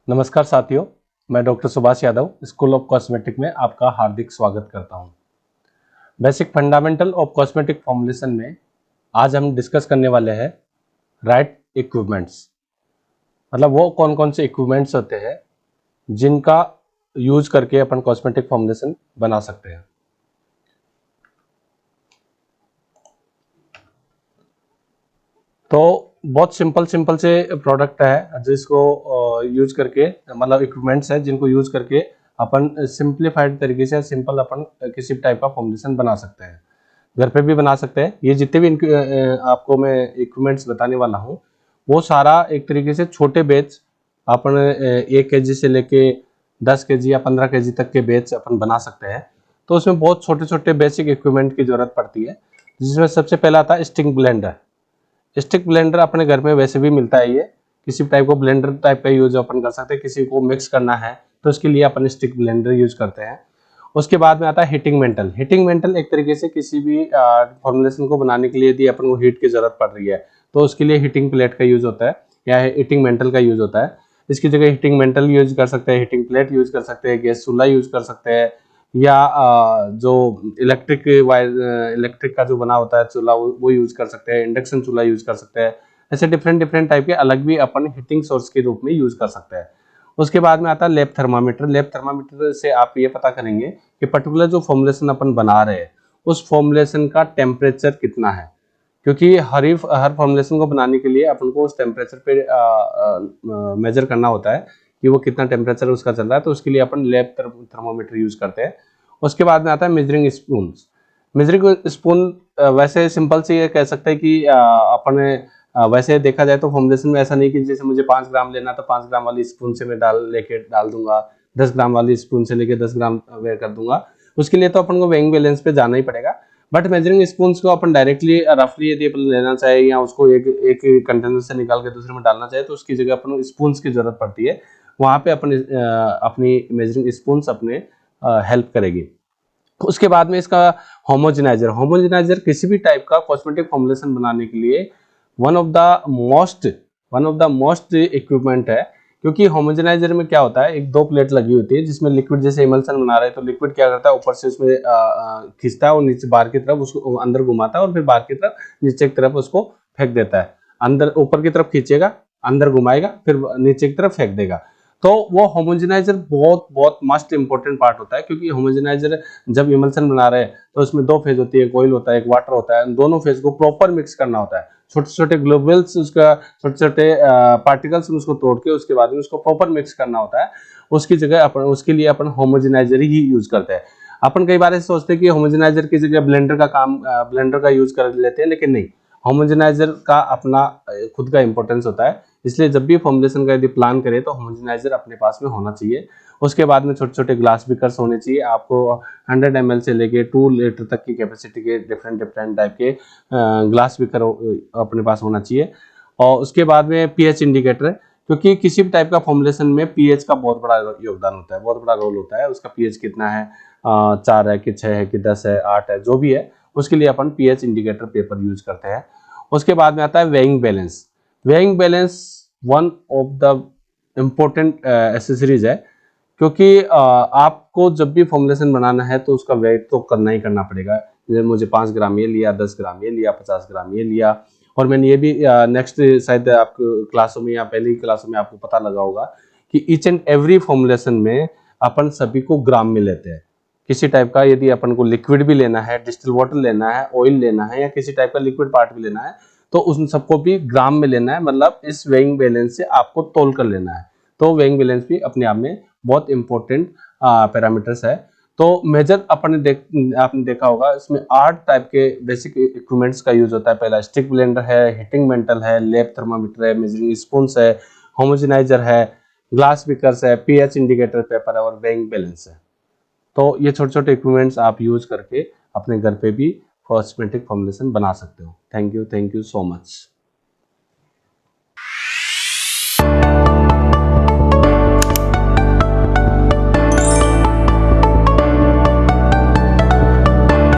नमस्कार साथियों, मैं doctor Subhash Yadav school of cosmetic में आपका हार्दिक स्वागत करता हूं। Basic fundamental of cosmetic formulation में आज हम डिस्कस करने वाले हैं राइट इक्विपमेंट्स। मतलब वो कौन कौन से इक्विपमेंट्स होते हैं जिनका यूज करके अपन कॉस्मेटिक फॉर्मुलेशन बना सकते हैं। तो बहुत सिंपल से प्रोडक्ट है जिसको यूज करके, मतलब इक्विपमेंट्स है जिनको यूज करके अपन सिंप्लीफाइड तरीके से सिंपल अपन किसी टाइप का फॉर्मुलेशन बना सकते हैं, घर पे भी बना सकते हैं। ये जितने भी आपको मैं इक्विपमेंट्स बताने वाला हूँ वो सारा एक तरीके से छोटे बैच अपन 1 kg से लेके 10 kg या 15 kg तक के बैच अपन बना सकते हैं। तो उसमें बहुत छोटे छोटे बेसिक इक्विपमेंट की जरूरत पड़ती है, जिसमें सबसे पहला आता है स्टिक ब्लेंडर। स्टिक ब्लेंडर अपने घर में वैसे भी मिलता है। ये किसी टाइप को ब्लेंडर टाइप का यूज अपन कर सकते हैं। किसी को मिक्स करना है तो उसके लिए अपन स्टिक ब्लेंडर यूज करते हैं। उसके बाद में आता है हीटिंग मेंटल। हीटिंग मेंटल एक तरीके से किसी भी फॉर्मुलेशन को बनाने के लिए यदि अपन को हीट की जरूरत पड़ रही है तो उसके लिए हीटिंग प्लेट का यूज होता है या हीटिंग मेंटल का यूज होता है। इसकी जगह हीटिंग मेंटल यूज कर सकते हैं, हीटिंग प्लेट यूज कर सकते हैं, गैस चूल्हा यूज कर सकते हैं, या जो इलेक्ट्रिक का जो बना होता है चूल्हा वो यूज कर सकते हैं, इंडक्शन चूल्हा यूज कर सकते हैं। ऐसे डिफरेंट टाइप के अलग भी अपन हीटिंग सोर्स के रूप में यूज कर सकते हैं। उसके बाद में आता है लैब थर्मामीटर। लैब थर्मामीटर से आप ये पता करेंगे कि पर्टिकुलर जो फॉर्मुलेशन अपन बना रहे हैं उस फॉर्मुलेशन का टेम्परेचर कितना है, क्योंकि हर फॉर्मुलेशन को बनाने के लिए अपन को उस टेम्परेचर पे मेजर करना होता है कि वो कितना टेम्परेचर उसका चल रहा है। तो उसके लिए अपन लैब थर्मोमीटर यूज करते हैं। उसके बाद में आता है मेजरिंग स्पून। मेजरिंग स्पून वैसे सिंपल से ये कह सकते हैं कि अपने वैसे देखा जाए तो फॉर्मुलेशन में ऐसा नहीं कि जैसे मुझे 5 ग्राम लेना तो 5 ग्राम वाली स्पून से मैं डाल दूंगा, 10 ग्राम वाली स्पून से लेके 10 ग्राम वेयर कर दूंगा। उसके लिए तो अपन को वेइंग बैलेंस पे जाना ही पड़ेगा। बट मेजरिंग स्पून को अपन डायरेक्टली रफली यदि अपन लेना चाहे या उसको एक कंटेनर से निकाल के दूसरे में डालना चाहे तो उसकी जगह अपन स्पून की जरूरत पड़ती है। वहां पे अपन अपनी मेजरिंग स्पून अपने हेल्प करेगी। उसके बाद में इसका होमोजेनाइजर। होमोजेनाइजर किसी भी टाइप का कॉस्मेटिक फॉर्मुलेशन बनाने के लिए one of the most equipment है। क्योंकि होमोजेनाइजर में क्या होता है, एक दो प्लेट लगी होती है जिसमें लिक्विड, जैसे इमल्सन बना रहे हैं तो लिक्विड क्या करता है, ऊपर से उसमें खींचता है और नीचे बाहर की तरफ उसको अंदर घुमाता है और फिर बाहर की तरफ नीचे की तरफ उसको फेंक देता है। अंदर ऊपर की तरफ खींचेगा, अंदर घुमाएगा, फिर नीचे की तरफ फेंक देगा। तो वो होमोजेनाइजर बहुत बहुत मस्ट इंपॉर्टेंट पार्ट होता है, क्योंकि होमोजेनाइजर जब इमल्सन बना रहे हैं तो उसमें दो फेज होती है, एक ऑयल होता है, एक वाटर होता है। दोनों फेज को प्रॉपर मिक्स करना होता है। छोटे छोटे ग्लोबल्स, उसका छोटे छोटे पार्टिकल्स उसको तोड़ के उसके बाद में उसको प्रॉपर मिक्स करना होता है। उसकी जगह अपन, उसके लिए अपन होमोजेनाइजर ही यूज करते हैं। अपन कई बार ऐसे सोचते हैं कि होमोजेनाइजर की जगह ब्लेंडर का यूज कर लेते हैं, लेकिन नहीं, होमोजेनाइजर का अपना खुद का इंपॉर्टेंस होता है। इसलिए जब भी फॉर्मुलेशन का यदि प्लान करें तो होमोजेनाइजर अपने पास में होना चाहिए। उसके बाद में छोटे छोटे ग्लास बीकर्स होने चाहिए। आपको 100 ml से लेके 2 लीटर तक की कैपेसिटी के डिफरेंट टाइप के ग्लास बीकर अपने पास होना चाहिए। और उसके बाद में पीएच इंडिकेटर, क्योंकि किसी भी टाइप का फॉर्मुलेशन में पीएच का बहुत बड़ा योगदान होता है, बहुत बड़ा रोल होता है। उसका पीएच कितना है, 4 है कि 6 है कि 10 है, 8 है, जो भी है, उसके लिए अपन पीएच इंडिकेटर पेपर यूज करते हैं। उसके बाद में आता है weighing balance. Weighing balance one of the important accessories है, क्योंकि आपको जब भी फॉर्मुलेशन बनाना है तो उसका वेट तो करना ही करना पड़ेगा। जैसे मुझे 5 ग्राम ये लिया, 10 ग्राम ये लिया, 50 ग्राम ये लिया। और मैंने ये भी नेक्स्ट शायद आपको क्लासों में या पहली क्लासों में आपको पता लगा होगा कि ईच एंड एवरी फॉर्मुलेशन में अपन सभी को ग्राम में लेते हैं। किसी टाइप का यदि अपन को लिक्विड भी लेना है, डिस्टिल वाटर लेना है, ऑयल लेना है, या किसी टाइप का लिक्विड पार्ट भी लेना है तो उन सबको भी ग्राम में लेना है। मतलब इस वेइंग बैलेंस से आपको तोल कर लेना है। तो वेइंग बैलेंस भी अपने आप में बहुत इंपॉर्टेंट पैरामीटर्स है। तो मेजर आपने देखा होगा, इसमें 8 टाइप के बेसिक इक्विपमेंट्स का यूज होता है। पहला स्टिक ब्लेंडर है, हीटिंग मेंटल है, लैब थर्मामीटर है, मेजरिंग स्पून है, होमोजेनाइजर है, ग्लास बीकर्स है, पीएच इंडिकेटर पेपर है और वेइंग बैलेंस है। तो ये छोटे छोटे इक्विपमेंट्स आप यूज करके अपने घर पे भी कॉस्मेटिक फॉर्मुलेशन बना सकते हो। Thank you so much.